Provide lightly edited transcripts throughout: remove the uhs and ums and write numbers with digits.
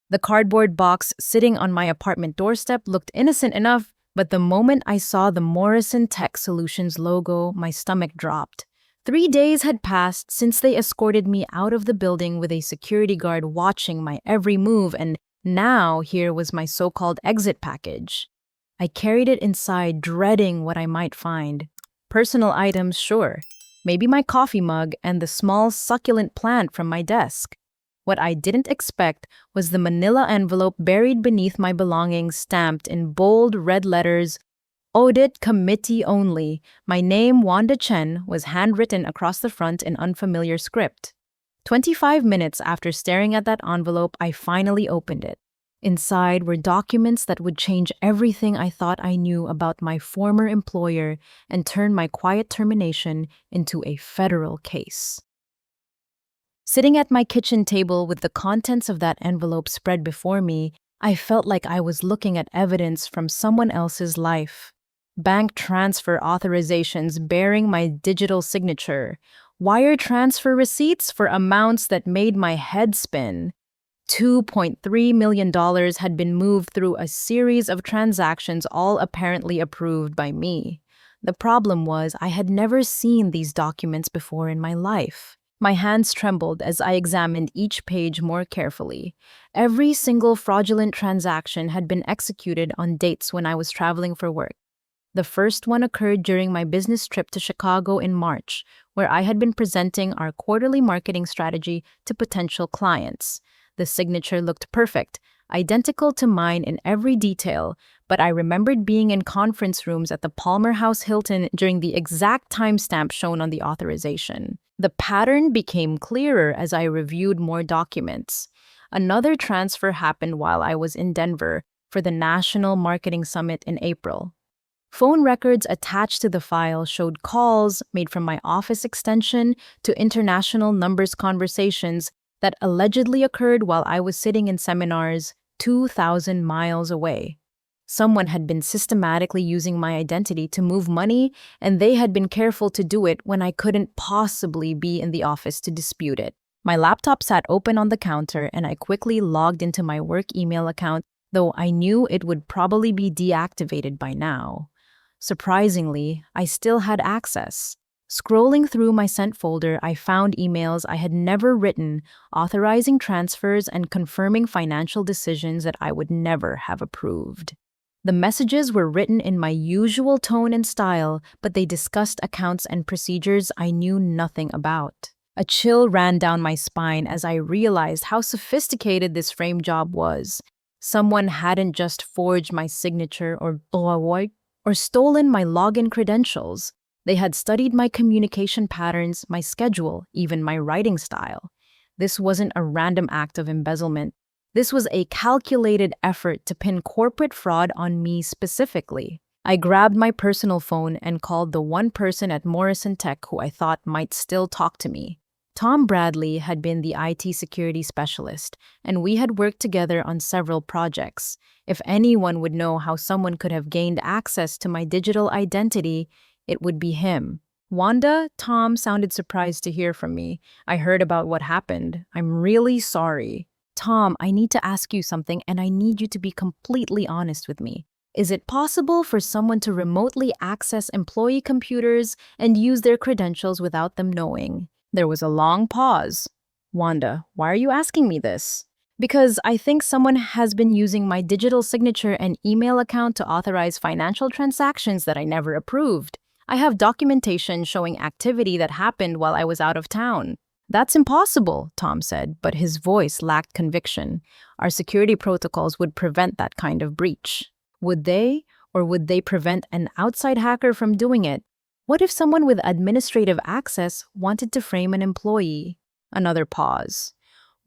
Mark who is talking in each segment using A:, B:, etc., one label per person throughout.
A: The cardboard box sitting on my apartment doorstep looked innocent enough, but the moment I saw the Morrison Tech Solutions logo, my stomach dropped. 3 days had passed since they escorted me out of the building with a security guard watching my every move, and now here was my so-called exit package. I carried it inside, dreading what I might find. Personal items, sure. Maybe my coffee mug and the small succulent plant from my desk. What I didn't expect was the manila envelope buried beneath my belongings, stamped in bold red letters, Audit Committee Only. My name, Wanda Chen, was handwritten across the front in unfamiliar script. 25 minutes after staring at that envelope, I finally opened it. Inside were documents that would change everything I thought I knew about my former employer and turn my quiet termination into a federal case. Sitting at my kitchen table with the contents of that envelope spread before me, I felt like I was looking at evidence from someone else's life. Bank transfer authorizations bearing my digital signature, wire transfer receipts for amounts that made my head spin. $2.3 million had been moved through a series of transactions, all apparently approved by me. The problem was I had never seen these documents before in my life. My hands trembled as I examined each page more carefully. Every single fraudulent transaction had been executed on dates when I was traveling for work. The first one occurred during my business trip to Chicago in March, where I had been presenting our quarterly marketing strategy to potential clients. The signature looked perfect, identical to mine in every detail, but I remembered being in conference rooms at the Palmer House Hilton during the exact timestamp shown on the authorization. The pattern became clearer as I reviewed more documents. Another transfer happened while I was in Denver for the National Marketing Summit in April. Phone records attached to the file showed calls made from my office extension to international numbers conversations that allegedly occurred while I was sitting in seminars 2,000 miles away. Someone had been systematically using my identity to move money, and they had been careful to do it when I couldn't possibly be in the office to dispute it. My laptop sat open on the counter, and I quickly logged into my work email account, though I knew it would probably be deactivated by now. Surprisingly, I still had access. Scrolling through my sent folder, I found emails I had never written, authorizing transfers and confirming financial decisions that I would never have approved. The messages were written in my usual tone and style, but they discussed accounts and procedures I knew nothing about. A chill ran down my spine as I realized how sophisticated this frame job was. Someone hadn't just forged my signature or stolen my login credentials. They had studied my communication patterns, my schedule, even my writing style. This wasn't a random act of embezzlement. This was a calculated effort to pin corporate fraud on me specifically. I grabbed my personal phone and called the one person at Morrison Tech who I thought might still talk to me. Tom Bradley had been the IT security specialist, and we had worked together on several projects. If anyone would know how someone could have gained access to my digital identity, it would be him. Wanda, Tom sounded surprised to hear from me. I heard about what happened. I'm really sorry. Tom, I need to ask you something, and I need you to be completely honest with me. Is it possible for someone to remotely access employee computers and use their credentials without them knowing? There was a long pause. Wanda, why are you asking me this? Because I think someone has been using my digital signature and email account to authorize financial transactions that I never approved. I have documentation showing activity that happened while I was out of town. That's impossible, Tom said, but his voice lacked conviction. Our security protocols would prevent that kind of breach. Would they, or would they prevent an outside hacker from doing it? What if someone with administrative access wanted to frame an employee? Another pause.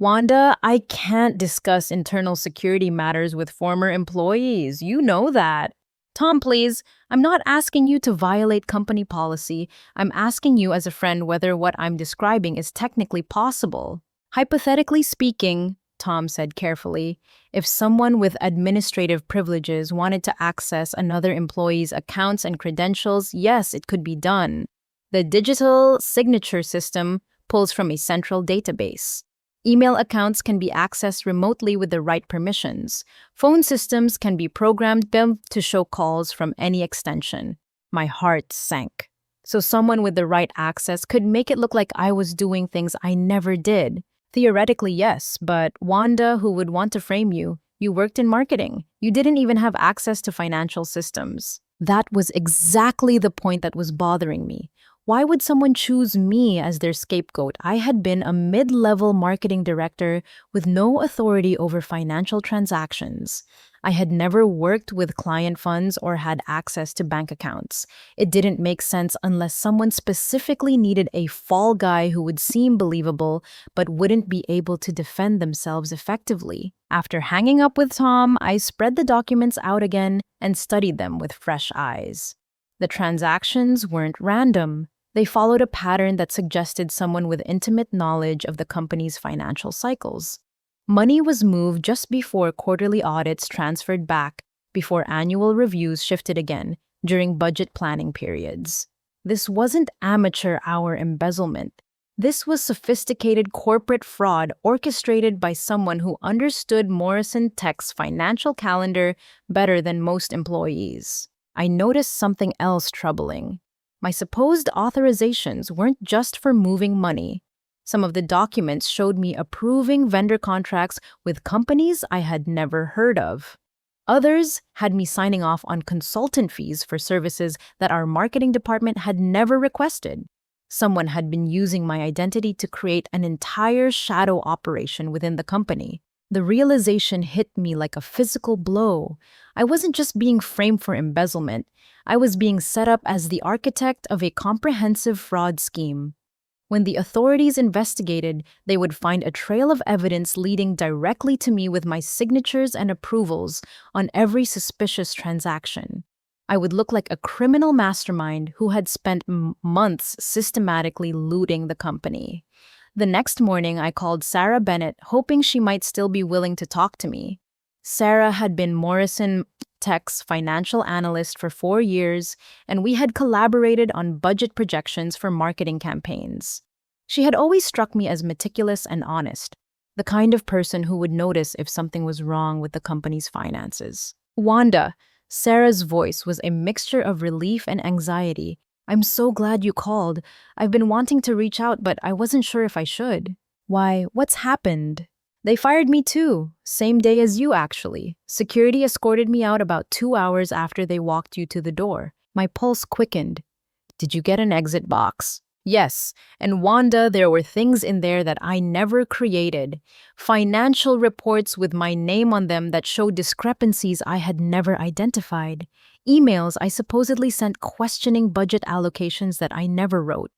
A: Wanda, I can't discuss internal security matters with former employees. You know that. Tom, please, I'm not asking you to violate company policy. I'm asking you as a friend whether what I'm describing is technically possible. Hypothetically speaking, Tom said carefully, if someone with administrative privileges wanted to access another employee's accounts and credentials, yes, it could be done. The digital signature system pulls from a central database. Email accounts can be accessed remotely with the right permissions. Phone systems can be programmed built to show calls from any extension. My heart sank. So someone with the right access could make it look like I was doing things I never did. Theoretically, yes, but Wanda, who would want to frame you? You worked in marketing. You didn't even have access to financial systems. That was exactly the point that was bothering me. Why would someone choose me as their scapegoat? I had been a mid-level marketing director with no authority over financial transactions. I had never worked with client funds or had access to bank accounts. It didn't make sense unless someone specifically needed a fall guy who would seem believable but wouldn't be able to defend themselves effectively. After hanging up with Tom, I spread the documents out again and studied them with fresh eyes. The transactions weren't random. They followed a pattern that suggested someone with intimate knowledge of the company's financial cycles. Money was moved just before quarterly audits transferred back, before annual reviews shifted again, during budget planning periods. This wasn't amateur hour embezzlement. This was sophisticated corporate fraud orchestrated by someone who understood Morrison Tech's financial calendar better than most employees. I noticed something else troubling. My supposed authorizations weren't just for moving money. Some of the documents showed me approving vendor contracts with companies I had never heard of. Others had me signing off on consultant fees for services that our marketing department had never requested. Someone had been using my identity to create an entire shadow operation within the company. The realization hit me like a physical blow. I wasn't just being framed for embezzlement. I was being set up as the architect of a comprehensive fraud scheme. When the authorities investigated, they would find a trail of evidence leading directly to me with my signatures and approvals on every suspicious transaction. I would look like a criminal mastermind who had spent months systematically looting the company. The next morning, I called Sarah Bennett, hoping she might still be willing to talk to me. Sarah had been Morrison Tech's financial analyst for 4 years, and we had collaborated on budget projections for marketing campaigns. She had always struck me as meticulous and honest, the kind of person who would notice if something was wrong with the company's finances. Wanda, Sarah's voice was a mixture of relief and anxiety. I'm so glad you called. I've been wanting to reach out, but I wasn't sure if I should. Why, what's happened? They fired me too, same day as you actually. Security escorted me out about 2 hours after they walked you to the door. My pulse quickened. Did you get an exit box? Yes, and Wanda, there were things in there that I never created. Financial reports with my name on them that showed discrepancies I had never identified. Emails I supposedly sent questioning budget allocations that I never wrote.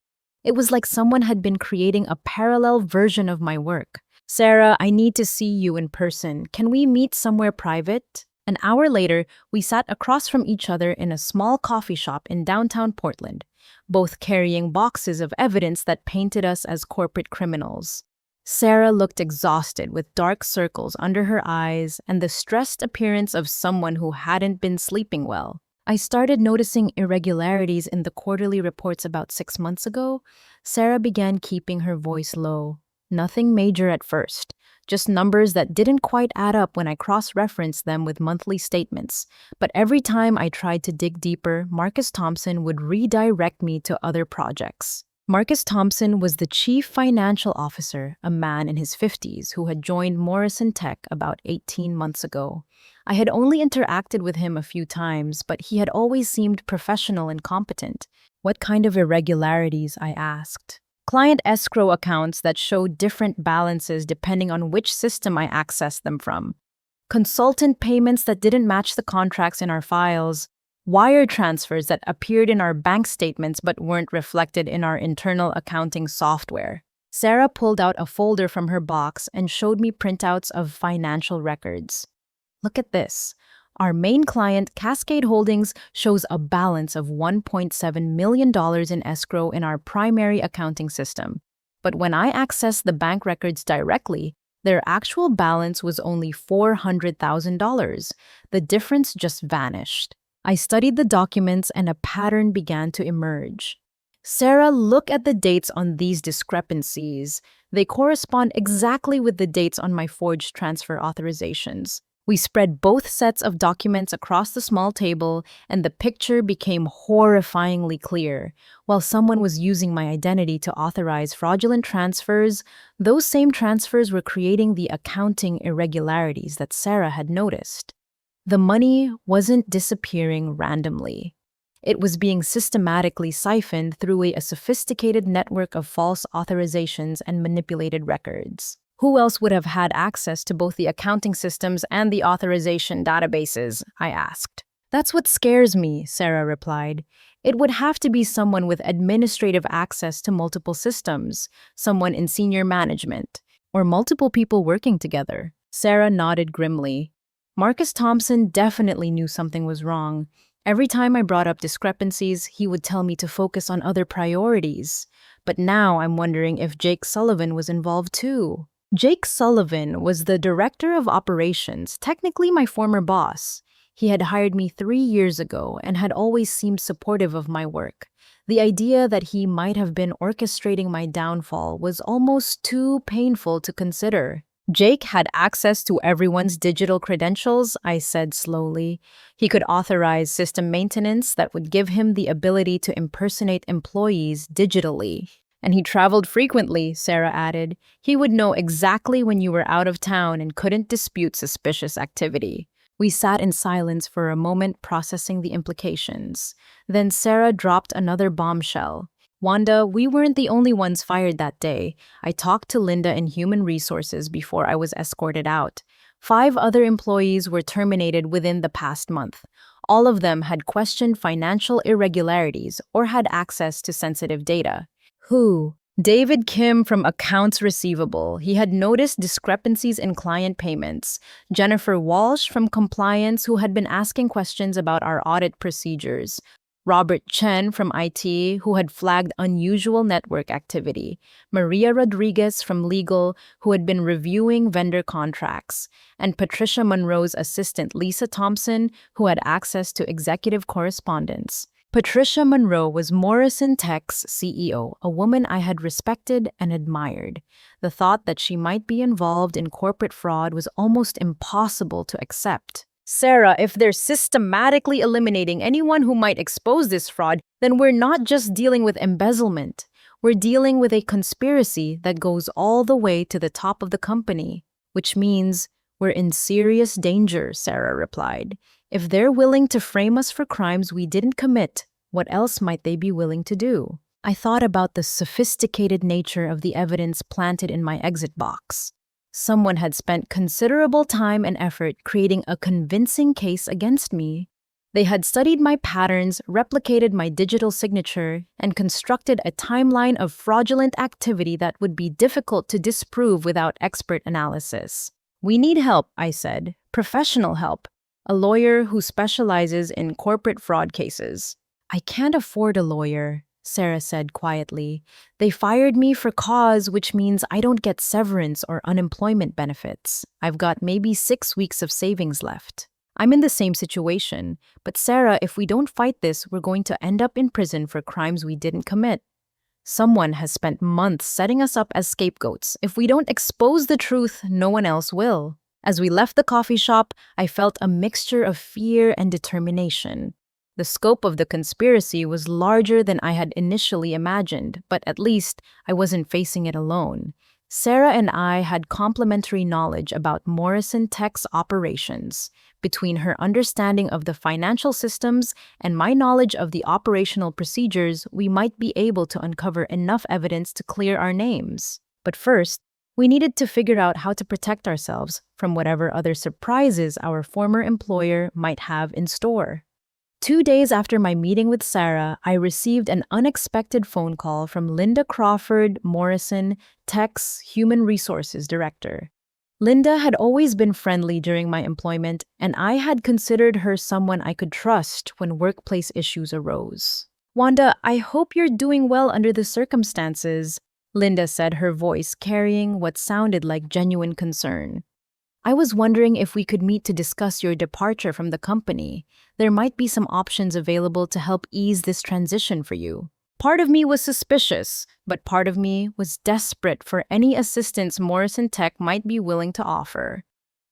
A: It was like someone had been creating a parallel version of my work. Sarah, I need to see you in person. Can we meet somewhere private? An hour later, we sat across from each other in a small coffee shop in downtown Portland, both carrying boxes of evidence that painted us as corporate criminals. Sarah looked exhausted with dark circles under her eyes and the stressed appearance of someone who hadn't been sleeping well. I started noticing irregularities in the quarterly reports about 6 months ago. Sarah began keeping her voice low. Nothing major at first, just numbers that didn't quite add up when I cross-referenced them with monthly statements. But every time I tried to dig deeper, Marcus Thompson would redirect me to other projects. Marcus Thompson was the chief financial officer, a man in his 50s who had joined Morrison Tech about 18 months ago. I had only interacted with him a few times, but he had always seemed professional and competent. What kind of irregularities? I asked. Client escrow accounts that showed different balances depending on which system I accessed them from. Consultant payments that didn't match the contracts in our files. Wire transfers that appeared in our bank statements but weren't reflected in our internal accounting software. Sarah pulled out a folder from her box and showed me printouts of financial records. Look at this. Our main client, Cascade Holdings, shows a balance of $1.7 million in escrow in our primary accounting system. But when I accessed the bank records directly, their actual balance was only $400,000. The difference just vanished. I studied the documents and a pattern began to emerge. Sarah, look at the dates on these discrepancies. They correspond exactly with the dates on my forged transfer authorizations. We spread both sets of documents across the small table, and the picture became horrifyingly clear. While someone was using my identity to authorize fraudulent transfers, those same transfers were creating the accounting irregularities that Sarah had noticed. The money wasn't disappearing randomly. It was being systematically siphoned through a sophisticated network of false authorizations and manipulated records. Who else would have had access to both the accounting systems and the authorization databases? I asked. That's what scares me, Sarah replied. It would have to be someone with administrative access to multiple systems, someone in senior management, or multiple people working together. Sarah nodded grimly. Marcus Thompson definitely knew something was wrong. Every time I brought up discrepancies, he would tell me to focus on other priorities. But now I'm wondering if Jake Sullivan was involved too. Jake Sullivan was the director of operations, technically my former boss. He had hired me 3 years ago and had always seemed supportive of my work. The idea that he might have been orchestrating my downfall was almost too painful to consider. Jake had access to everyone's digital credentials, I said slowly. He could authorize system maintenance that would give him the ability to impersonate employees digitally. And he traveled frequently, Sarah added. He would know exactly when you were out of town and couldn't dispute suspicious activity. We sat in silence for a moment, processing the implications. Then Sarah dropped another bombshell. Wanda, we weren't the only ones fired that day. I talked to Linda in Human Resources before I was escorted out. 5 other employees were terminated within the past month. All of them had questioned financial irregularities or had access to sensitive data. Who? David Kim from Accounts Receivable. He had noticed discrepancies in client payments. Jennifer Walsh from Compliance, who had been asking questions about our audit procedures. Robert Chen from IT, who had flagged unusual network activity. Maria Rodriguez from Legal, who had been reviewing vendor contracts. And Patricia Monroe's assistant, Lisa Thompson, who had access to executive correspondence. Patricia Monroe was Morrison Tech's CEO, a woman I had respected and admired. The thought that she might be involved in corporate fraud was almost impossible to accept. Sarah, if they're systematically eliminating anyone who might expose this fraud, then we're not just dealing with embezzlement. We're dealing with a conspiracy that goes all the way to the top of the company, which means we're in serious danger, Sarah replied. If they're willing to frame us for crimes we didn't commit, what else might they be willing to do? I thought about the sophisticated nature of the evidence planted in my exit box. Someone had spent considerable time and effort creating a convincing case against me. They had studied my patterns, replicated my digital signature, and constructed a timeline of fraudulent activity that would be difficult to disprove without expert analysis. We need help, I said. Professional help. A lawyer who specializes in corporate fraud cases. I can't afford a lawyer, Sarah said quietly. They fired me for cause, which means I don't get severance or unemployment benefits. I've got maybe 6 weeks of savings left. I'm in the same situation, but Sarah, if we don't fight this, we're going to end up in prison for crimes we didn't commit. Someone has spent months setting us up as scapegoats. If we don't expose the truth, no one else will. As we left the coffee shop, I felt a mixture of fear and determination. The scope of the conspiracy was larger than I had initially imagined, but at least I wasn't facing it alone. Sarah and I had complementary knowledge about Morrison Tech's operations. Between her understanding of the financial systems and my knowledge of the operational procedures, we might be able to uncover enough evidence to clear our names. But first, we needed to figure out how to protect ourselves from whatever other surprises our former employer might have in store. 2 days after my meeting with Sarah, I received an unexpected phone call from Linda Crawford, Morrison Tech's Human Resources Director. Linda had always been friendly during my employment, and I had considered her someone I could trust when workplace issues arose. Wanda, I hope you're doing well under the circumstances, Linda said, her voice carrying what sounded like genuine concern. I was wondering if we could meet to discuss your departure from the company. There might be some options available to help ease this transition for you. Part of me was suspicious, but part of me was desperate for any assistance Morrison Tech might be willing to offer.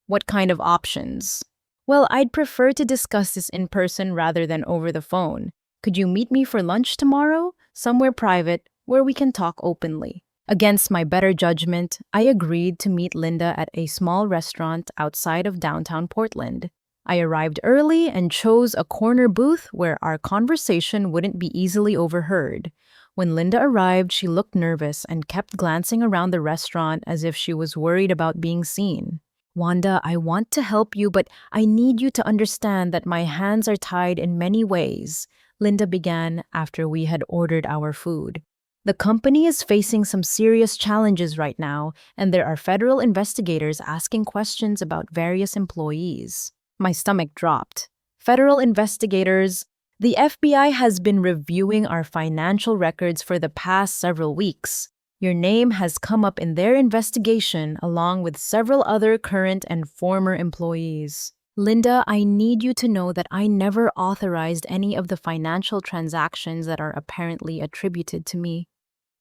A: What kind of options? Well, I'd prefer to discuss this in person rather than over the phone. Could you meet me for lunch tomorrow? Somewhere private, where we can talk openly. Against my better judgment, I agreed to meet Linda at a small restaurant outside of downtown Portland. I arrived early and chose a corner booth where our conversation wouldn't be easily overheard. When Linda arrived, she looked nervous and kept glancing around the restaurant as if she was worried about being seen. Wanda, I want to help you, but I need you to understand that my hands are tied in many ways, Linda began after we had ordered our food. The company is facing some serious challenges right now, and there are federal investigators asking questions about various employees. My stomach dropped. Federal investigators? The FBI has been reviewing our financial records for the past several weeks. Your name has come up in their investigation along with several other current and former employees. Linda, I need you to know that I never authorized any of the financial transactions that are apparently attributed to me.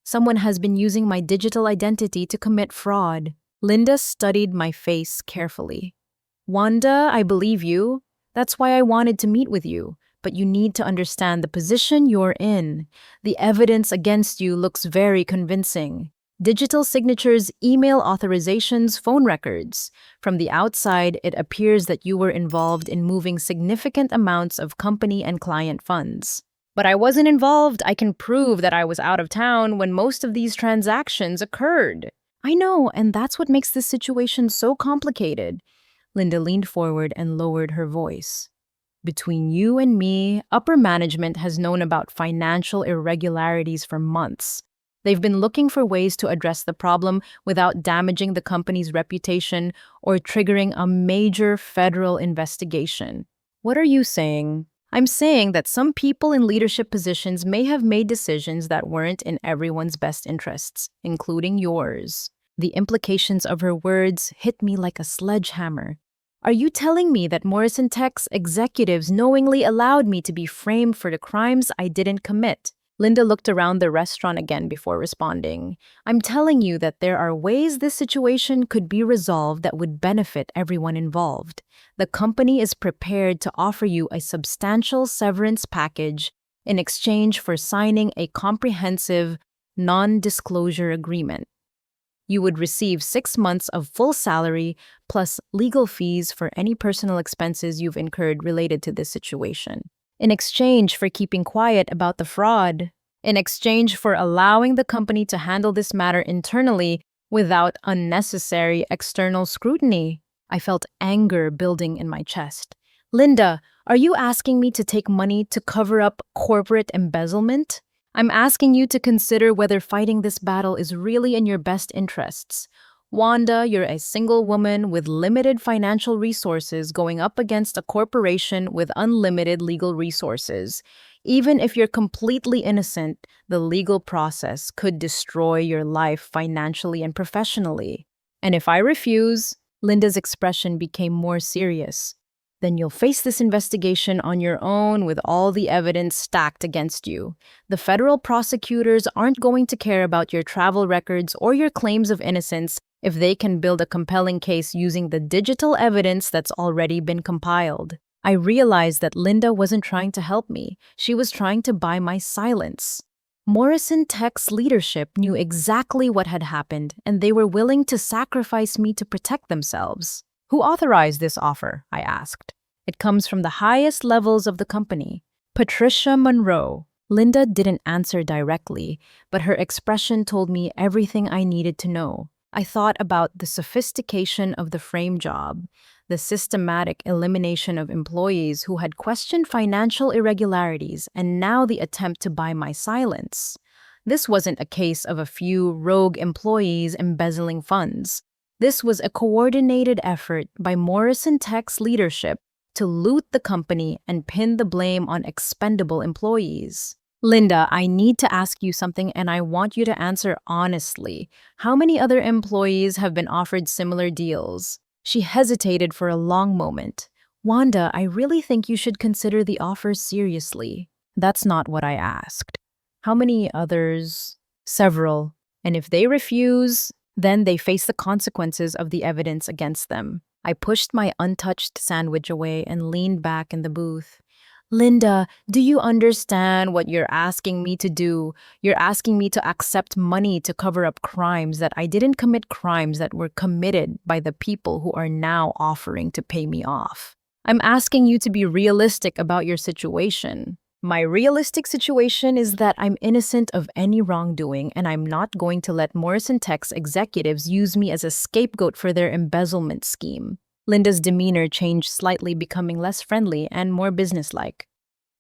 A: Someone has been using my digital identity to commit fraud. Linda studied my face carefully. Wanda, I believe you. That's why I wanted to meet with you. But you need to understand the position you're in. The evidence against you looks very convincing. Digital signatures, email authorizations, phone records. From the outside, it appears that you were involved in moving significant amounts of company and client funds. But I wasn't involved. I can prove that I was out of town when most of these transactions occurred. I know, and that's what makes this situation so complicated. Linda leaned forward and lowered her voice. Between you and me, upper management has known about financial irregularities for months. They've been looking for ways to address the problem without damaging the company's reputation or triggering a major federal investigation. What are you saying? I'm saying that some people in leadership positions may have made decisions that weren't in everyone's best interests, including yours. The implications of her words hit me like a sledgehammer. Are you telling me that Morrison Tech's executives knowingly allowed me to be framed for the crimes I didn't commit? Linda looked around the restaurant again before responding. I'm telling you that there are ways this situation could be resolved that would benefit everyone involved. The company is prepared to offer you a substantial severance package in exchange for signing a comprehensive non-disclosure agreement. You would receive 6 months of full salary plus legal fees for any personal expenses you've incurred related to this situation. In exchange for keeping quiet about the fraud, in exchange for allowing the company to handle this matter internally without unnecessary external scrutiny. I felt anger building in my chest. Linda, are you asking me to take money to cover up corporate embezzlement? I'm asking you to consider whether fighting this battle is really in your best interests. Wanda, you're a single woman with limited financial resources going up against a corporation with unlimited legal resources. Even if you're completely innocent, the legal process could destroy your life financially and professionally. And if I refuse, Linda's expression became more serious. Then you'll face this investigation on your own with all the evidence stacked against you. The federal prosecutors aren't going to care about your travel records or your claims of innocence if they can build a compelling case using the digital evidence that's already been compiled. I realized that Linda wasn't trying to help me. She was trying to buy my silence. Morrison Tech's leadership knew exactly what had happened, and they were willing to sacrifice me to protect themselves. Who authorized this offer? I asked. It comes from the highest levels of the company. Patricia Monroe. Linda didn't answer directly, but her expression told me everything I needed to know. I thought about the sophistication of the frame job, the systematic elimination of employees who had questioned financial irregularities, and now the attempt to buy my silence. This wasn't a case of a few rogue employees embezzling funds. This was a coordinated effort by Morrison Tech's leadership to loot the company and pin the blame on expendable employees. Linda, I need to ask you something and I want you to answer honestly. How many other employees have been offered similar deals? She hesitated for a long moment. Wanda, I really think you should consider the offer seriously. That's not what I asked. How many others? Several. And if they refuse, then they face the consequences of the evidence against them. I pushed my untouched sandwich away and leaned back in the booth. Linda, do you understand what you're asking me to do? You're asking me to accept money to cover up crimes that I didn't commit, crimes that were committed by the people who are now offering to pay me off. I'm asking you to be realistic about your situation. My realistic situation is that I'm innocent of any wrongdoing, and I'm not going to let Morrison Tech's executives use me as a scapegoat for their embezzlement scheme. Linda's demeanor changed slightly, becoming less friendly and more businesslike.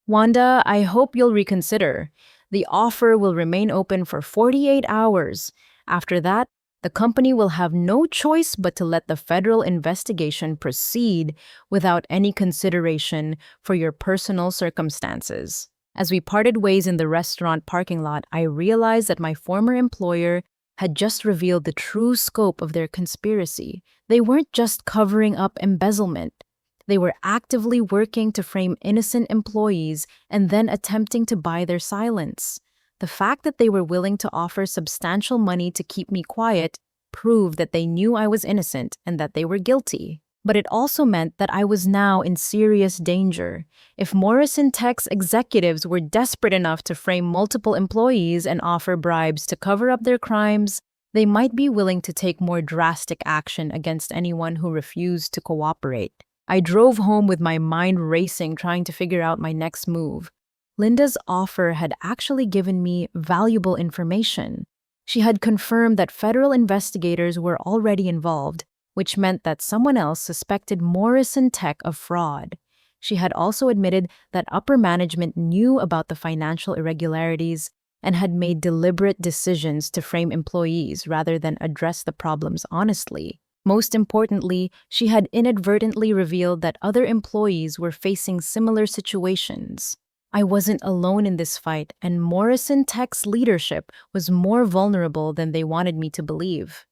A: Wanda, I hope you'll reconsider. The offer will remain open for 48 hours. After that, the company will have no choice but to let the federal investigation proceed without any consideration for your personal circumstances. As we parted ways in the restaurant parking lot, I realized that my former employer had just revealed the true scope of their conspiracy. They weren't just covering up embezzlement. They were actively working to frame innocent employees and then attempting to buy their silence. The fact that they were willing to offer substantial money to keep me quiet proved that they knew I was innocent and that they were guilty. But it also meant that I was now in serious danger. If Morrison Tech's executives were desperate enough to frame multiple employees and offer bribes to cover up their crimes, they might be willing to take more drastic action against anyone who refused to cooperate. I drove home with my mind racing, trying to figure out my next move. Linda's offer had actually given me valuable information. She had confirmed that federal investigators were already involved, which meant that someone else suspected Morrison Tech of fraud. She had also admitted that upper management knew about the financial irregularities and had made deliberate decisions to frame employees rather than address the problems honestly. Most importantly, she had inadvertently revealed that other employees were facing similar situations. I wasn't alone in this fight, and Morrison Tech's leadership was more vulnerable than they wanted me to believe.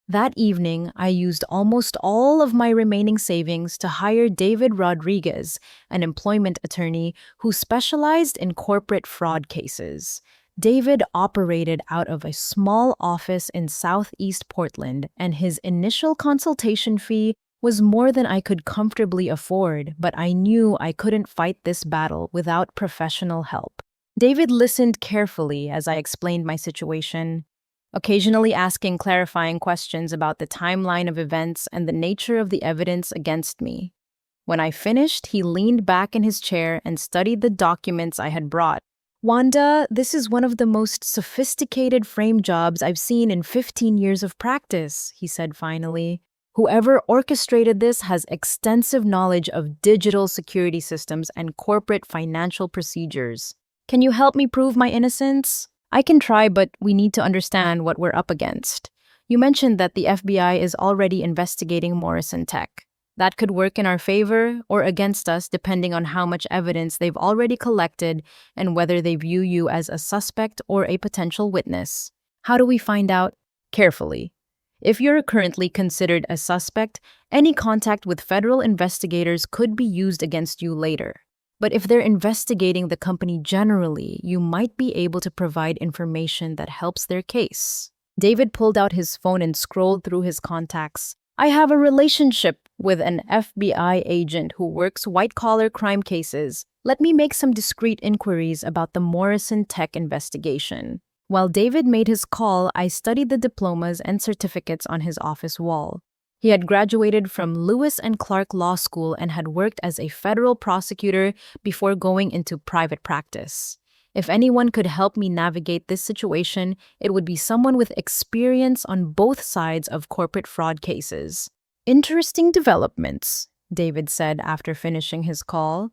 A: That evening, I used almost all of my remaining savings to hire David Rodriguez, an employment attorney who specialized in corporate fraud cases. David operated out of a small office in Southeast Portland, and his initial consultation fee was more than I could comfortably afford, but I knew I couldn't fight this battle without professional help. David listened carefully as I explained my situation, occasionally asking clarifying questions about the timeline of events and the nature of the evidence against me. When I finished, he leaned back in his chair and studied the documents I had brought. Wanda, this is one of the most sophisticated frame jobs I've seen in 15 years of practice, he said finally. Whoever orchestrated this has extensive knowledge of digital security systems and corporate financial procedures. Can you help me prove my innocence? I can try, but we need to understand what we're up against. You mentioned that the FBI is already investigating Morrison Tech. That could work in our favor or against us depending on how much evidence they've already collected and whether they view you as a suspect or a potential witness. How do we find out? Carefully. If you're currently considered a suspect, any contact with federal investigators could be used against you later. But if they're investigating the company generally, you might be able to provide information that helps their case. David pulled out his phone and scrolled through his contacts. I have a relationship with an FBI agent who works white-collar crime cases. Let me make some discreet inquiries about the Morrison Tech investigation. While David made his call, I studied the diplomas and certificates on his office wall. He had graduated from Lewis and Clark Law School and had worked as a federal prosecutor before going into private practice. If anyone could help me navigate this situation, it would be someone with experience on both sides of corporate fraud cases. Interesting developments, David said after finishing his call.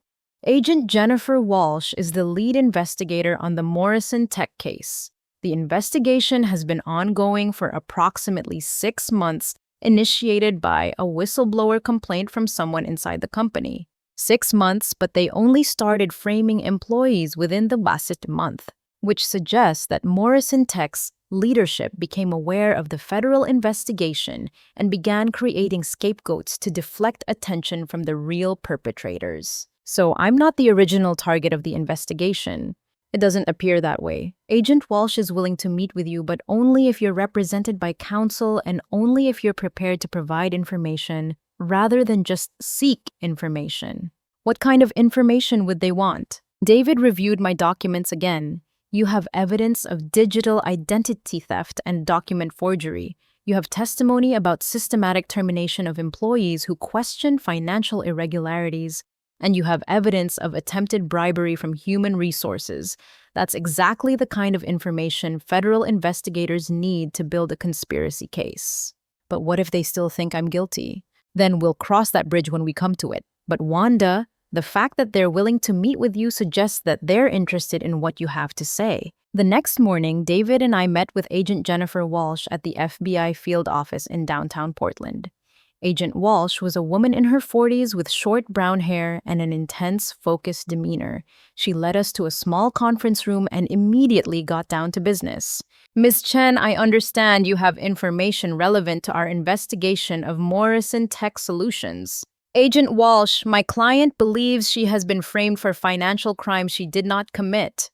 A: Agent Jennifer Walsh is the lead investigator on the Morrison Tech case. The investigation has been ongoing for approximately 6 months, initiated by a whistleblower complaint from someone inside the company. 6 months, but they only started framing employees within the last month, which suggests that Morrison Tech's leadership became aware of the federal investigation and began creating scapegoats to deflect attention from the real perpetrators. So I'm not the original target of the investigation. It doesn't appear that way. Agent Walsh is willing to meet with you, but only if you're represented by counsel and only if you're prepared to provide information rather than just seek information. What kind of information would they want? David reviewed my documents again. You have evidence of digital identity theft and document forgery. You have testimony about systematic termination of employees who question financial irregularities. And you have evidence of attempted bribery from human resources. That's exactly the kind of information federal investigators need to build a conspiracy case. But what if they still think I'm guilty? Then we'll cross that bridge when we come to it. But Wanda, the fact that they're willing to meet with you suggests that they're interested in what you have to say. The next morning, David and I met with Agent Jennifer Walsh at the FBI field office in downtown Portland. Agent Walsh was a woman in her 40s with short brown hair and an intense, focused demeanor. She led us to a small conference room and immediately got down to business. Ms. Chen, I understand you have information relevant to our investigation of Morrison Tech Solutions. Agent Walsh, my client believes she has been framed for financial crimes she did not commit,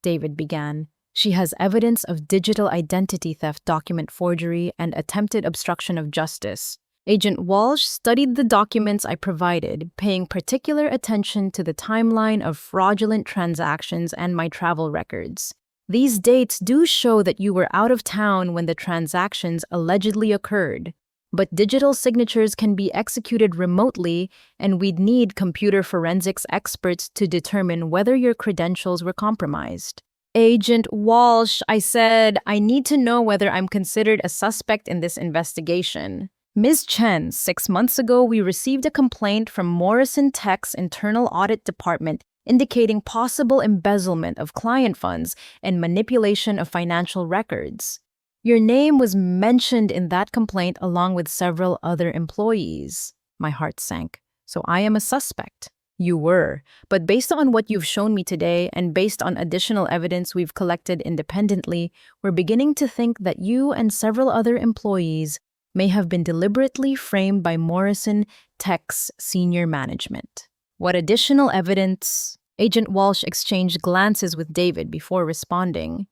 A: David began. She has evidence of digital identity theft, document forgery, and attempted obstruction of justice. Agent Walsh studied the documents I provided, paying particular attention to the timeline of fraudulent transactions and my travel records. These dates do show that you were out of town when the transactions allegedly occurred. But digital signatures can be executed remotely, and we'd need computer forensics experts to determine whether your credentials were compromised. Agent Walsh, I said, I need to know whether I'm considered a suspect in this investigation. Ms. Chen, 6 months ago, we received a complaint from Morrison Tech's internal audit department indicating possible embezzlement of client funds and manipulation of financial records. Your name was mentioned in that complaint along with several other employees. My heart sank. So I am a suspect. You were. But based on what you've shown me today and based on additional evidence we've collected independently, we're beginning to think that you and several other employees may have been deliberately framed by Morrison Tech's senior management. What additional evidence? Agent Walsh exchanged glances with David before responding.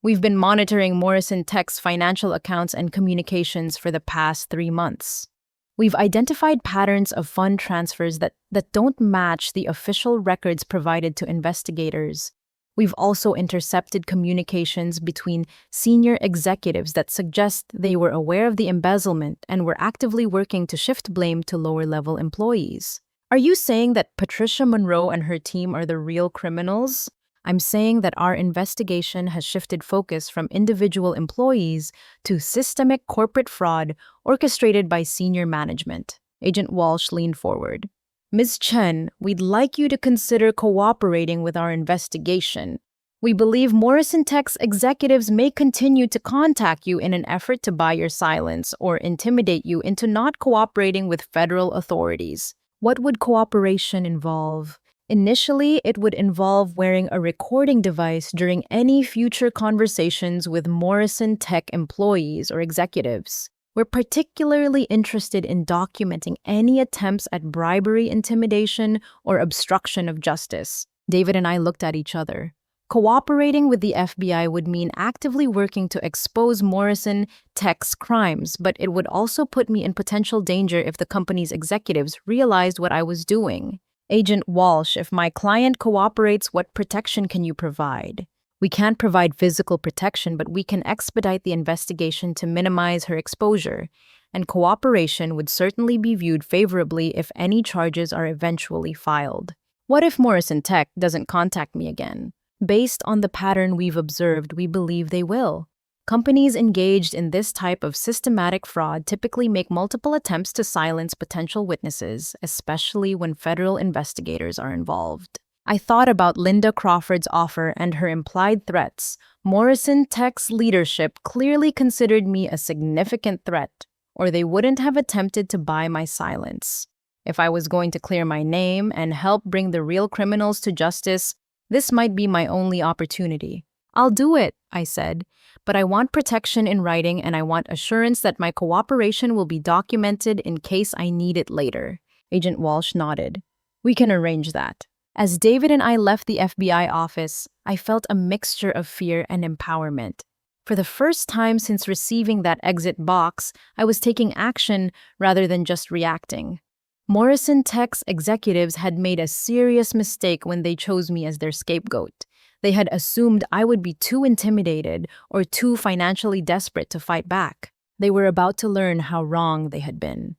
A: We've been monitoring Morrison Tech's financial accounts and communications for the past 3 months. We've identified patterns of fund transfers that don't match the official records provided to investigators. We've also intercepted communications between senior executives that suggest they were aware of the embezzlement and were actively working to shift blame to lower-level employees. Are you saying that Patricia Monroe and her team are the real criminals? I'm saying that our investigation has shifted focus from individual employees to systemic corporate fraud orchestrated by senior management. Agent Walsh leaned forward. Ms. Chen, we'd like you to consider cooperating with our investigation. We believe Morrison Tech's executives may continue to contact you in an effort to buy your silence or intimidate you into not cooperating with federal authorities. What would cooperation involve? Initially, it would involve wearing a recording device during any future conversations with Morrison Tech employees or executives. We're particularly interested in documenting any attempts at bribery, intimidation, or obstruction of justice. David and I looked at each other. Cooperating with the FBI would mean actively working to expose Morrison Tech's crimes, but it would also put me in potential danger if the company's executives realized what I was doing. Agent Walsh, if my client cooperates, what protection can you provide? We can't provide physical protection, but we can expedite the investigation to minimize her exposure, and cooperation would certainly be viewed favorably if any charges are eventually filed. What if Morrison Tech doesn't contact me again? Based on the pattern we've observed, we believe they will. Companies engaged in this type of systematic fraud typically make multiple attempts to silence potential witnesses, especially when federal investigators are involved. I thought about Linda Crawford's offer and her implied threats. Morrison Tech's leadership clearly considered me a significant threat, or they wouldn't have attempted to buy my silence. If I was going to clear my name and help bring the real criminals to justice, this might be my only opportunity. I'll do it, I said, but I want protection in writing and I want assurance that my cooperation will be documented in case I need it later. Agent Walsh nodded. We can arrange that. As David and I left the FBI office, I felt a mixture of fear and empowerment. For the first time since receiving that exit box, I was taking action rather than just reacting. Morrison Tech's executives had made a serious mistake when they chose me as their scapegoat. They had assumed I would be too intimidated or too financially desperate to fight back. They were about to learn how wrong they had been.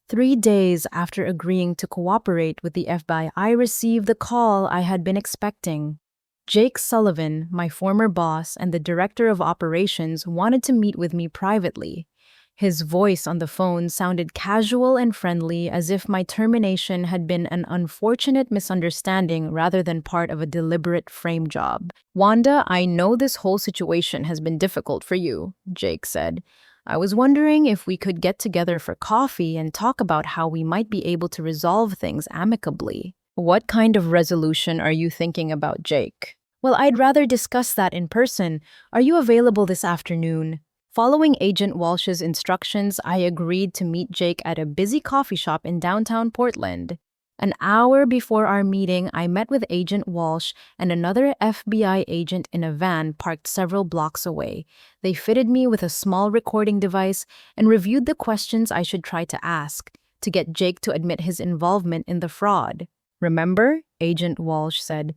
A: 3 days after agreeing to cooperate with the FBI, I received the call I had been expecting. Jake Sullivan, my former boss and the director of operations, wanted to meet with me privately. His voice on the phone sounded casual and friendly, as if my termination had been an unfortunate misunderstanding rather than part of a deliberate frame job. "Wanda, I know this whole situation has been difficult for you," Jake said. "I was wondering if we could get together for coffee and talk about how we might be able to resolve things amicably." "What kind of resolution are you thinking about, Jake?" "Well, I'd rather discuss that in person. Are you available this afternoon?" Following Agent Walsh's instructions, I agreed to meet Jake at a busy coffee shop in downtown Portland. An hour before our meeting, I met with Agent Walsh and another FBI agent in a van parked several blocks away. They fitted me with a small recording device and reviewed the questions I should try to ask to get Jake to admit his involvement in the fraud. "Remember," Agent Walsh said,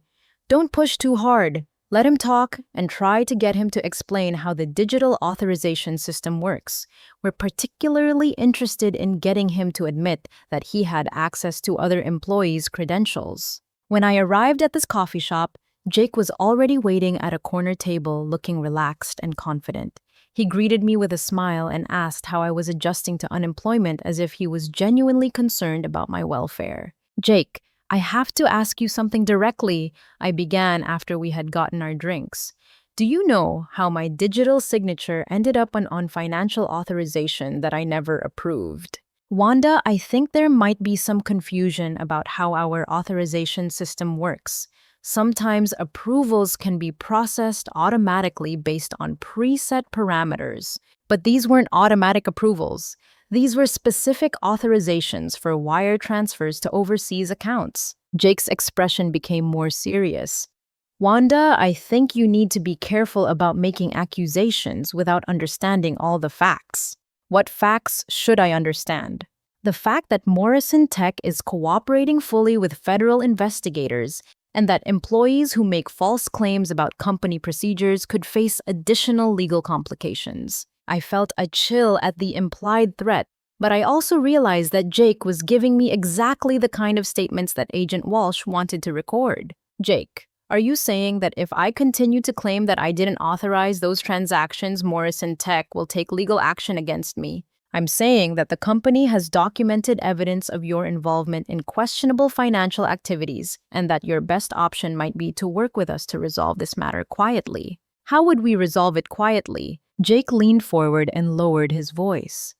A: "don't push too hard. Let him talk and try to get him to explain how the digital authorization system works. We're particularly interested in getting him to admit that he had access to other employees' credentials." When I arrived at this coffee shop, Jake was already waiting at a corner table, looking relaxed and confident. He greeted me with a smile and asked how I was adjusting to unemployment, as if he was genuinely concerned about my welfare. "Jake, I have to ask you something directly," I began after we had gotten our drinks. "Do you know how my digital signature ended up on financial authorization that I never approved?" "Wanda, I think there might be some confusion about how our authorization system works. Sometimes approvals can be processed automatically based on preset parameters. But these weren't automatic approvals. These were specific authorizations for wire transfers to overseas accounts." Jake's expression became more serious. "Wanda, I think you need to be careful about making accusations without understanding all the facts." "What facts should I understand?" "The fact that Morrison Tech is cooperating fully with federal investigators and that employees who make false claims about company procedures could face additional legal complications." I felt a chill at the implied threat, but I also realized that Jake was giving me exactly the kind of statements that Agent Walsh wanted to record. "Jake, are you saying that if I continue to claim that I didn't authorize those transactions, Morrison Tech will take legal action against me?" "I'm saying that the company has documented evidence of your involvement in questionable financial activities and that your best option might be to work with us to resolve this matter quietly." "How would we resolve it quietly?" Jake leaned forward and lowered his voice.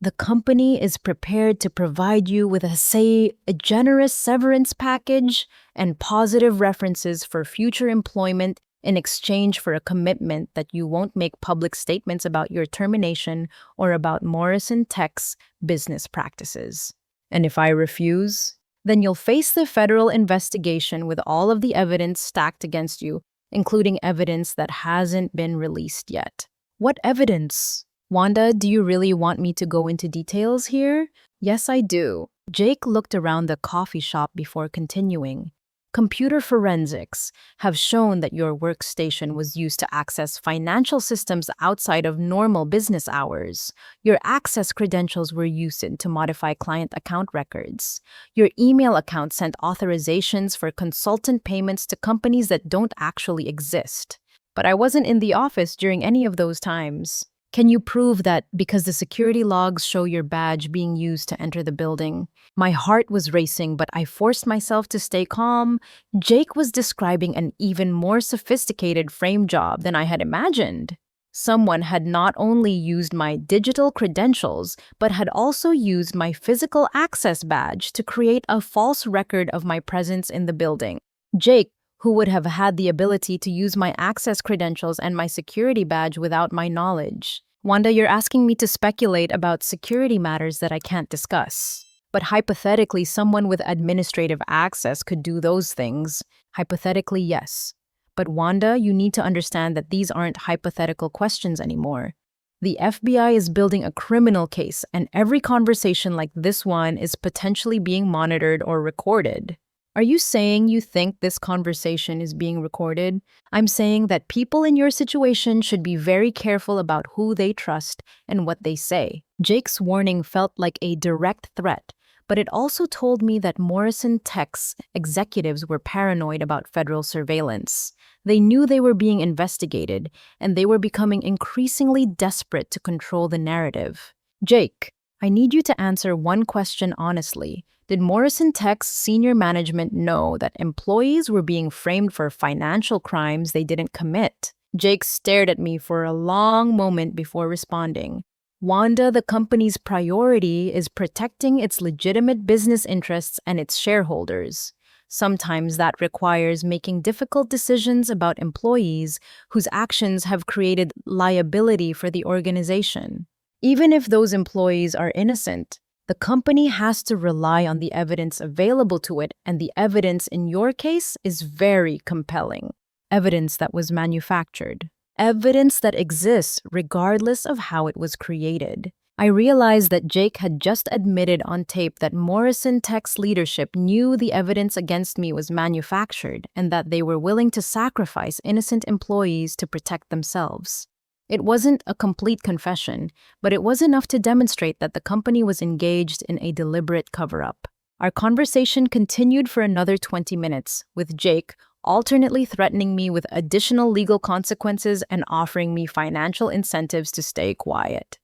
A: "The company is prepared to provide you with a generous severance package and positive references for future employment in exchange for a commitment that you won't make public statements about your termination or about Morrison Tech's business practices." "And if I refuse?" "Then you'll face the federal investigation with all of the evidence stacked against you, including evidence that hasn't been released yet." "What evidence?" "Wanda, do you really want me to go into details here?" "Yes, I do." Jake looked around the coffee shop before continuing. "Computer forensics have shown that your workstation was used to access financial systems outside of normal business hours. Your access credentials were used to modify client account records. Your email account sent authorizations for consultant payments to companies that don't actually exist. But I wasn't in the office during any of those times." "Can you prove that because the security logs show your badge being used to enter the building?" My heart was racing, but I forced myself to stay calm. Jake was describing an even more sophisticated frame job than I had imagined. Someone had not only used my digital credentials, but had also used my physical access badge to create a false record of my presence in the building. Jake, who would have had the ability to use my access credentials and my security badge without my knowledge. "Wanda, you're asking me to speculate about security matters that I can't discuss." But hypothetically, someone with administrative access could do those things. Hypothetically, yes. But Wanda, you need to understand that these aren't hypothetical questions anymore. The FBI is building a criminal case, and every conversation like this one is potentially being monitored or recorded. Are you saying you think this conversation is being recorded? I'm saying that people in your situation should be very careful about who they trust and what they say. Jake's warning felt like a direct threat, but it also told me that Morrison Tech's executives were paranoid about federal surveillance. They knew they were being investigated, and they were becoming increasingly desperate to control the narrative. Jake, I need you to answer one question honestly. Did Morrison Tech's senior management know that employees were being framed for financial crimes they didn't commit? Jake stared at me for a long moment before responding. Wanda, the company's priority is protecting its legitimate business interests and its shareholders. Sometimes that requires making difficult decisions about employees whose actions have created liability for the organization. Even if those employees are innocent, the company has to rely on the evidence available to it, and the evidence in your case is very compelling. Evidence that was manufactured. Evidence that exists regardless of how it was created. I realized that Jake had just admitted on tape that Morrison Tech's leadership knew the evidence against me was manufactured and that they were willing to sacrifice innocent employees to protect themselves. It wasn't a complete confession, but it was enough to demonstrate that the company was engaged in a deliberate cover-up. Our conversation continued for another 20 minutes, with Jake alternately threatening me with additional legal consequences and offering me financial incentives to stay quiet.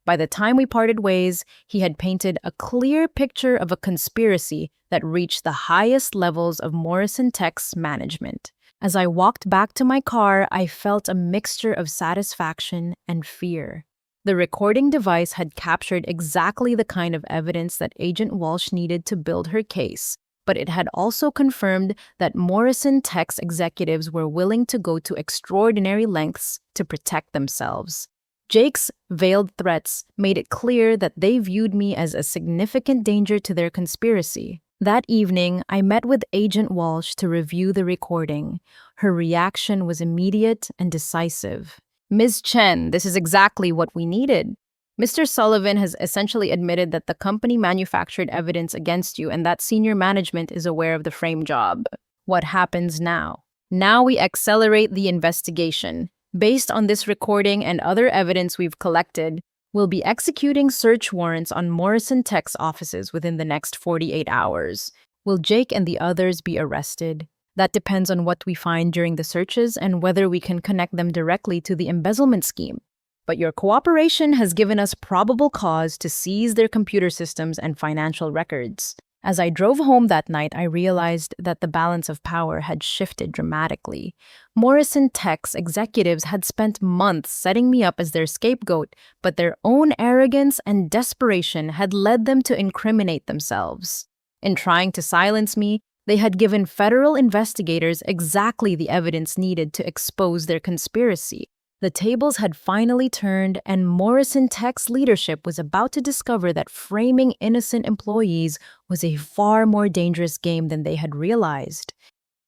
A: By the time we parted ways, he had painted a clear picture of a conspiracy that reached the highest levels of Morrison Tech's management. As I walked back to my car, I felt a mixture of satisfaction and fear. The recording device had captured exactly the kind of evidence that Agent Walsh needed to build her case, but it had also confirmed that Morrison Tech's executives were willing to go to extraordinary lengths to protect themselves. Jake's veiled threats made it clear that they viewed me as a significant danger to their conspiracy. That evening, I met with Agent Walsh to review the recording. Her reaction was immediate and decisive. Ms. Chen, this is exactly what we needed. Mr. Sullivan has essentially admitted that the company manufactured evidence against you and that senior management is aware of the frame job. What happens now? Now we accelerate the investigation. Based on this recording and other evidence we've collected, we'll be executing search warrants on Morrison Tech's offices within the next 48 hours. Will Jake and the others be arrested? That depends on what we find during the searches and whether we can connect them directly to the embezzlement scheme. But your cooperation has given us probable cause to seize their computer systems and financial records. As I drove home that night, I realized that the balance of power had shifted dramatically. Morrison Tech's executives had spent months setting me up as their scapegoat, but their own arrogance and desperation had led them to incriminate themselves. In trying to silence me, they had given federal investigators exactly the evidence needed to expose their conspiracy. The tables had finally turned, and Morrison Tech's leadership was about to discover that framing innocent employees was a far more dangerous game than they had realized.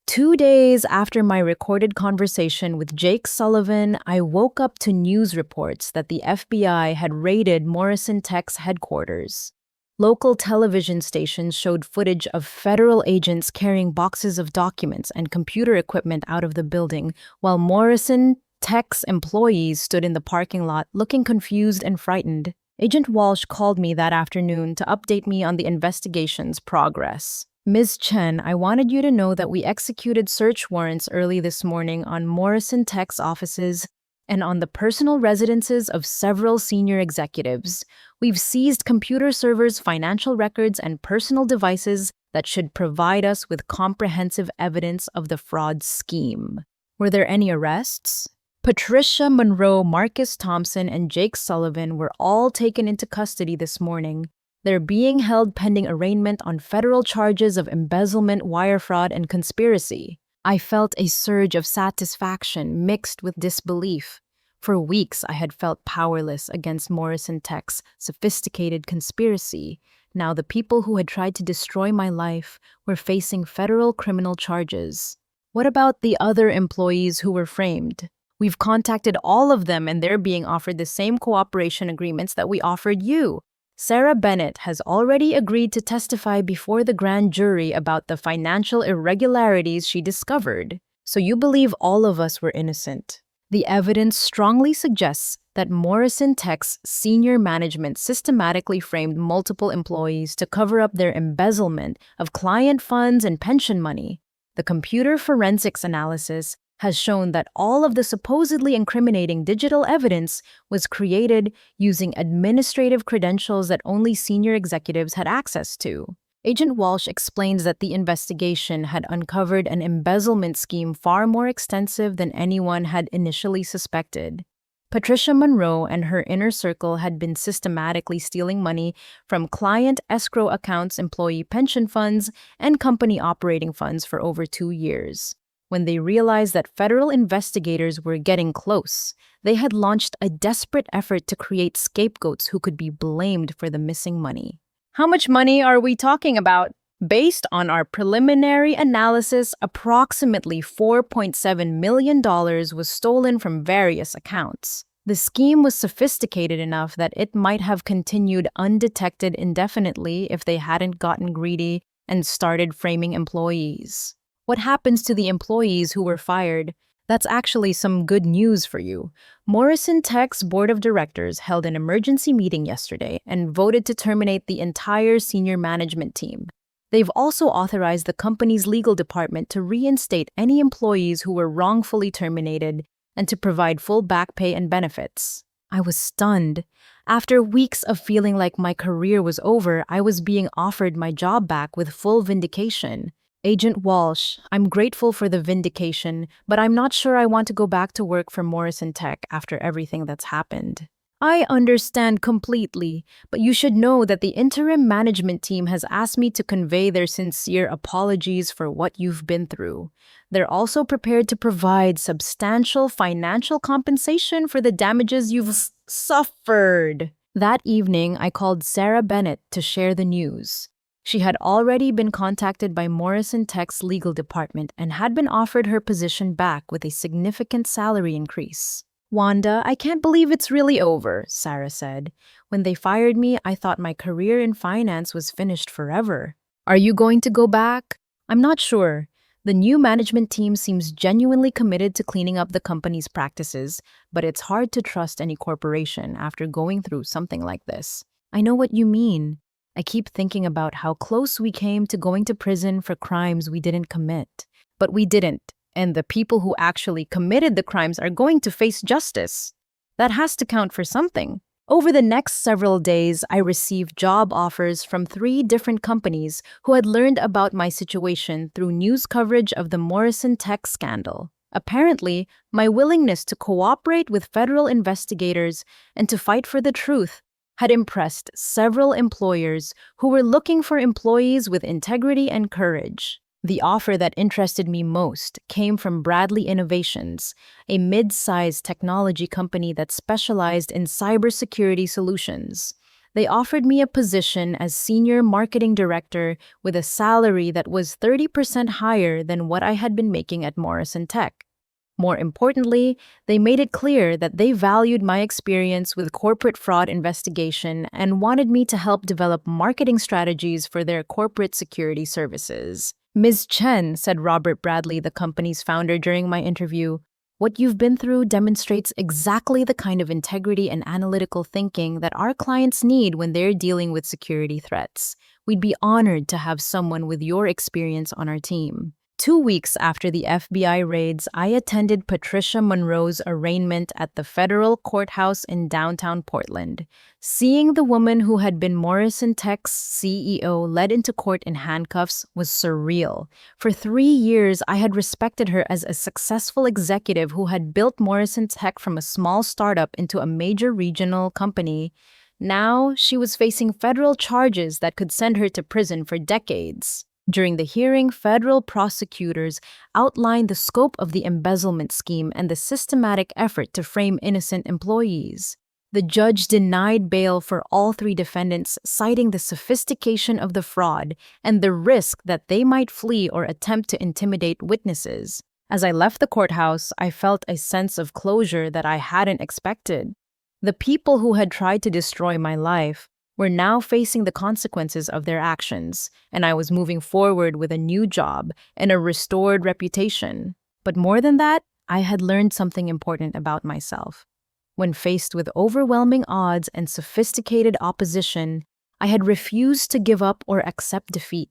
A: 2 days after my recorded conversation with Jake Sullivan, I woke up to news reports that the FBI had raided Morrison Tech's headquarters. Local television stations showed footage of federal agents carrying boxes of documents and computer equipment out of the building, while Morrison Tech's employees stood in the parking lot looking confused and frightened. Agent Walsh called me that afternoon to update me on the investigation's progress. Ms. Chen, I wanted you to know that we executed search warrants early this morning on Morrison Tech's offices and on the personal residences of several senior executives. We've seized computer servers, financial records, and personal devices that should provide us with comprehensive evidence of the fraud scheme. Were there any arrests? Patricia Monroe, Marcus Thompson, and Jake Sullivan were all taken into custody this morning. They're being held pending arraignment on federal charges of embezzlement, wire fraud, and conspiracy. I felt a surge of satisfaction mixed with disbelief. For weeks, I had felt powerless against Morrison Tech's sophisticated conspiracy. Now the people who had tried to destroy my life were facing federal criminal charges. What about the other employees who were framed? We've contacted all of them and they're being offered the same cooperation agreements that we offered you. Sarah Bennett has already agreed to testify before the grand jury about the financial irregularities she discovered. So you believe all of us were innocent. The evidence strongly suggests that Morrison Tech's senior management systematically framed multiple employees to cover up their embezzlement of client funds and pension money. The computer forensics analysis has shown that all of the supposedly incriminating digital evidence was created using administrative credentials that only senior executives had access to. Agent Walsh explains that the investigation had uncovered an embezzlement scheme far more extensive than anyone had initially suspected. Patricia Monroe and her inner circle had been systematically stealing money from client escrow accounts, employee pension funds, and company operating funds for over 2 years. When they realized that federal investigators were getting close, they had launched a desperate effort to create scapegoats who could be blamed for the missing money. How much money are we talking about? Based on our preliminary analysis, approximately $4.7 million was stolen from various accounts. The scheme was sophisticated enough that it might have continued undetected indefinitely if they hadn't gotten greedy and started framing employees. What happens to the employees who were fired? That's actually some good news for you. Morrison Tech's board of directors held an emergency meeting yesterday and voted to terminate the entire senior management team. They've also authorized the company's legal department to reinstate any employees who were wrongfully terminated and to provide full back pay and benefits. I was stunned. After weeks of feeling like my career was over, I was being offered my job back with full vindication. Agent Walsh, I'm grateful for the vindication, but I'm not sure I want to go back to work for Morrison Tech after everything that's happened. I understand completely, but you should know that the interim management team has asked me to convey their sincere apologies for what you've been through. They're also prepared to provide substantial financial compensation for the damages you've suffered. That evening, I called Sarah Bennett to share the news. She had already been contacted by Morrison Tech's legal department and had been offered her position back with a significant salary increase. Wanda, I can't believe it's really over, Sarah said. When they fired me, I thought my career in finance was finished forever. Are you going to go back? I'm not sure. The new management team seems genuinely committed to cleaning up the company's practices, but it's hard to trust any corporation after going through something like this. I know what you mean. I keep thinking about how close we came to going to prison for crimes we didn't commit. But we didn't, and the people who actually committed the crimes are going to face justice. That has to count for something. Over the next several days, I received job offers from 3 different companies who had learned about my situation through news coverage of the Morrison Tech scandal. Apparently, my willingness to cooperate with federal investigators and to fight for the truth had impressed several employers who were looking for employees with integrity and courage. The offer that interested me most came from Bradley Innovations, a mid-sized technology company that specialized in cybersecurity solutions. They offered me a position as senior marketing director with a salary that was 30% higher than what I had been making at Morrison Tech. More importantly, they made it clear that they valued my experience with corporate fraud investigation and wanted me to help develop marketing strategies for their corporate security services. Ms. Chen, said Robert Bradley, the company's founder, during my interview, what you've been through demonstrates exactly the kind of integrity and analytical thinking that our clients need when they're dealing with security threats. We'd be honored to have someone with your experience on our team. 2 weeks after the FBI raids, I attended Patricia Monroe's arraignment at the federal courthouse in downtown Portland. Seeing the woman who had been Morrison Tech's CEO led into court in handcuffs was surreal. For 3 years, I had respected her as a successful executive who had built Morrison Tech from a small startup into a major regional company. Now, she was facing federal charges that could send her to prison for decades. During the hearing, federal prosecutors outlined the scope of the embezzlement scheme and the systematic effort to frame innocent employees. The judge denied bail for all three defendants, citing the sophistication of the fraud and the risk that they might flee or attempt to intimidate witnesses. As I left the courthouse, I felt a sense of closure that I hadn't expected. The people who had tried to destroy my life were now facing the consequences of their actions, and I was moving forward with a new job and a restored reputation. But more than that, I had learned something important about myself. When faced with overwhelming odds and sophisticated opposition, I had refused to give up or accept defeat.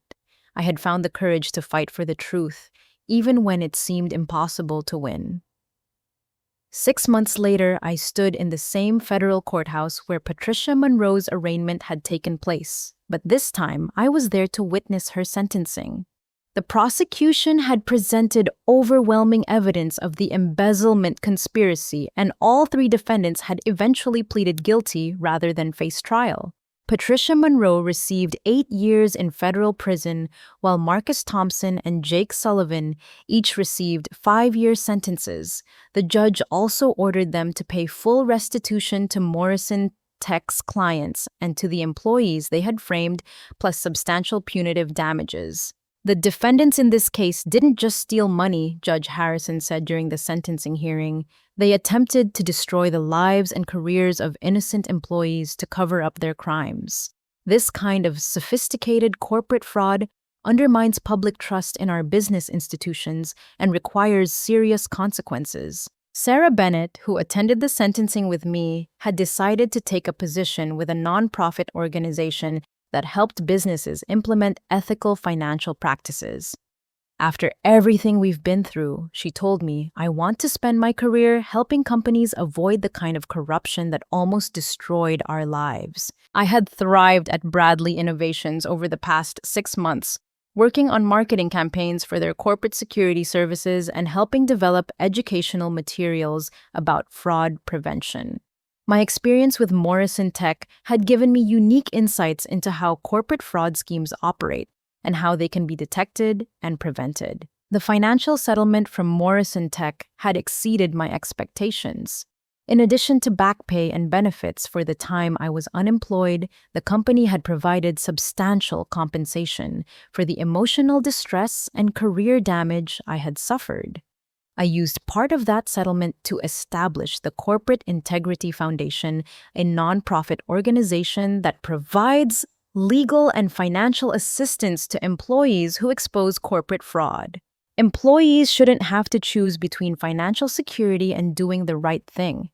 A: I had found the courage to fight for the truth, even when it seemed impossible to win. 6 months later, I stood in the same federal courthouse where Patricia Monroe's arraignment had taken place, but this time I was there to witness her sentencing. The prosecution had presented overwhelming evidence of the embezzlement conspiracy, and all three defendants had eventually pleaded guilty rather than face trial. Patricia Monroe received 8 years in federal prison, while Marcus Thompson and Jake Sullivan each received 5-year sentences. The judge also ordered them to pay full restitution to Morrison Tech's clients and to the employees they had framed, plus substantial punitive damages. The defendants in this case didn't just steal money, Judge Harrison said during the sentencing hearing. They attempted to destroy the lives and careers of innocent employees to cover up their crimes. This kind of sophisticated corporate fraud undermines public trust in our business institutions and requires serious consequences. Sarah Bennett, who attended the sentencing with me, had decided to take a position with a nonprofit organization that helped businesses implement ethical financial practices. After everything we've been through, she told me, I want to spend my career helping companies avoid the kind of corruption that almost destroyed our lives. I had thrived at Bradley Innovations over the past 6 months, working on marketing campaigns for their corporate security services and helping develop educational materials about fraud prevention. My experience with Morrison Tech had given me unique insights into how corporate fraud schemes operate and how they can be detected and prevented. The financial settlement from Morrison Tech had exceeded my expectations. In addition to back pay and benefits for the time I was unemployed, the company had provided substantial compensation for the emotional distress and career damage I had suffered. I used part of that settlement to establish the Corporate Integrity Foundation, a nonprofit organization that provides legal and financial assistance to employees who expose corporate fraud. Employees shouldn't have to choose between financial security and doing the right thing.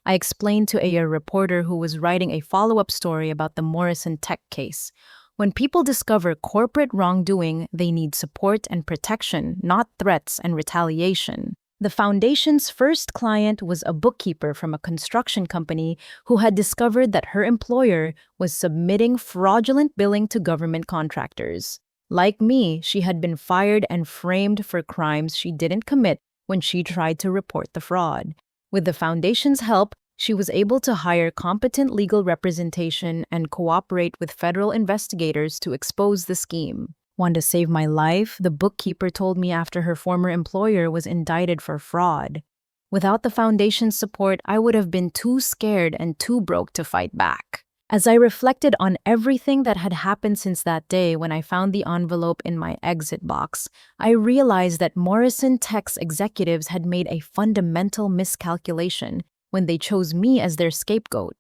A: I explained to a reporter who was writing a follow-up story about the Morrison Tech case. When people discover corporate wrongdoing, they need support and protection, not threats and retaliation. The foundation's first client was a bookkeeper from a construction company who had discovered that her employer was submitting fraudulent billing to government contractors. Like me, she had been fired and framed for crimes she didn't commit when she tried to report the fraud. With the foundation's help, she was able to hire competent legal representation and cooperate with federal investigators to expose the scheme. Want to save my life? The bookkeeper told me after her former employer was indicted for fraud. Without the foundation's support, I would have been too scared and too broke to fight back. As I reflected on everything that had happened since that day when I found the envelope in my exit box, I realized that Morrison Tech's executives had made a fundamental miscalculation when they chose me as their scapegoat.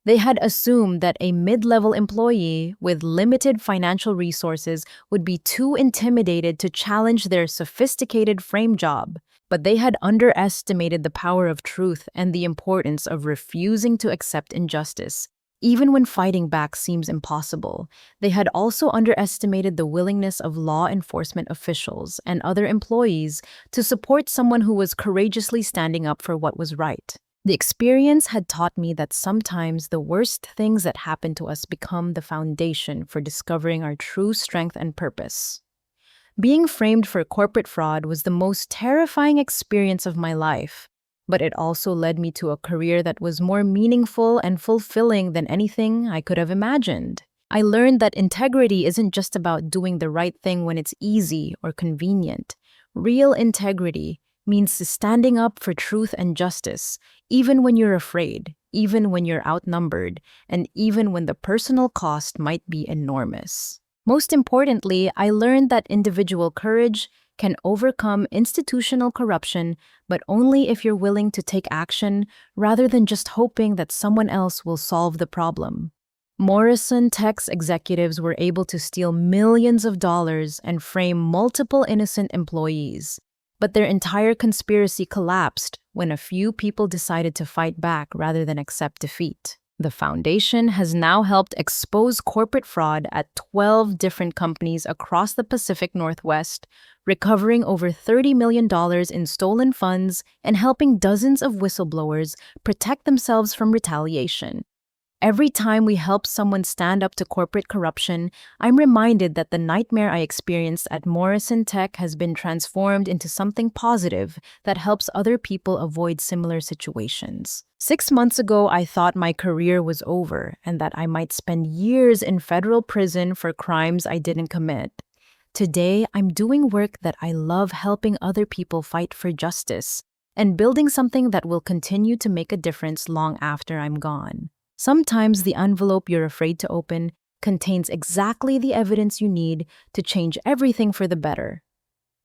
A: They had assumed that a mid-level employee with limited financial resources would be too intimidated to challenge their sophisticated frame job, but they had underestimated the power of truth and the importance of refusing to accept injustice, even when fighting back seems impossible. They had also underestimated the willingness of law enforcement officials and other employees to support someone who was courageously standing up for what was right. The experience had taught me that sometimes the worst things that happen to us become the foundation for discovering our true strength and purpose. Being framed for corporate fraud was the most terrifying experience of my life, but it also led me to a career that was more meaningful and fulfilling than anything I could have imagined. I learned that integrity isn't just about doing the right thing when it's easy or convenient. Real integrity means standing up for truth and justice, even when you're afraid. even when you're outnumbered, and even when the personal cost might be enormous. Most importantly, I learned that individual courage can overcome institutional corruption, but only if you're willing to take action rather than just hoping that someone else will solve the problem. Morrison Tech's executives were able to steal millions of dollars and frame multiple innocent employees. But their entire conspiracy collapsed when a few people decided to fight back rather than accept defeat. The foundation has now helped expose corporate fraud at 12 different companies across the Pacific Northwest, recovering over $30 million in stolen funds and helping dozens of whistleblowers protect themselves from retaliation. Every time we help someone stand up to corporate corruption, I'm reminded that the nightmare I experienced at Morrison Tech has been transformed into something positive that helps other people avoid similar situations. 6 months ago, I thought my career was over and that I might spend years in federal prison for crimes I didn't commit. Today, I'm doing work that I love, helping other people fight for justice and building something that will continue to make a difference long after I'm gone. Sometimes the envelope you're afraid to open contains exactly the evidence you need to change everything for the better.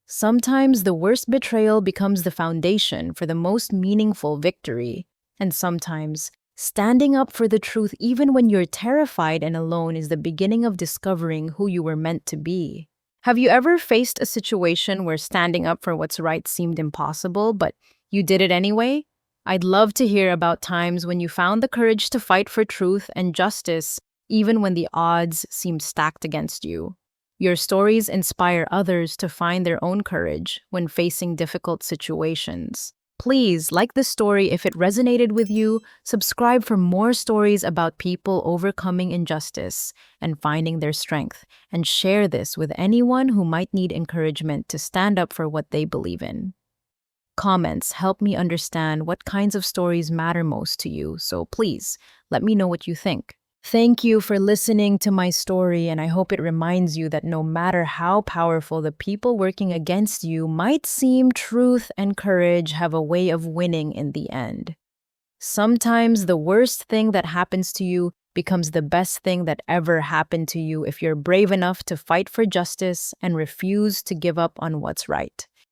A: Sometimes the worst betrayal becomes the foundation for the most meaningful victory. And sometimes, standing up for the truth even when you're terrified and alone is the beginning of discovering who you were meant to be. Have you ever faced a situation where standing up for what's right seemed impossible, but you did it anyway? I'd love to hear about times when you found the courage to fight for truth and justice, even when the odds seemed stacked against you. Your stories inspire others to find their own courage when facing difficult situations. Please like this story if it resonated with you, subscribe for more stories about people overcoming injustice and finding their strength, and share this with anyone who might need encouragement to stand up for what they believe in. Comments help me understand what kinds of stories matter most to you, so please let me know what you think. Thank you for listening to my story, and I hope it reminds you that no matter how powerful the people working against you might seem, truth and courage have a way of winning in the end. Sometimes the worst thing that happens to you becomes the best thing that ever happened to you if you're brave enough to fight for justice and refuse to give up on what's right.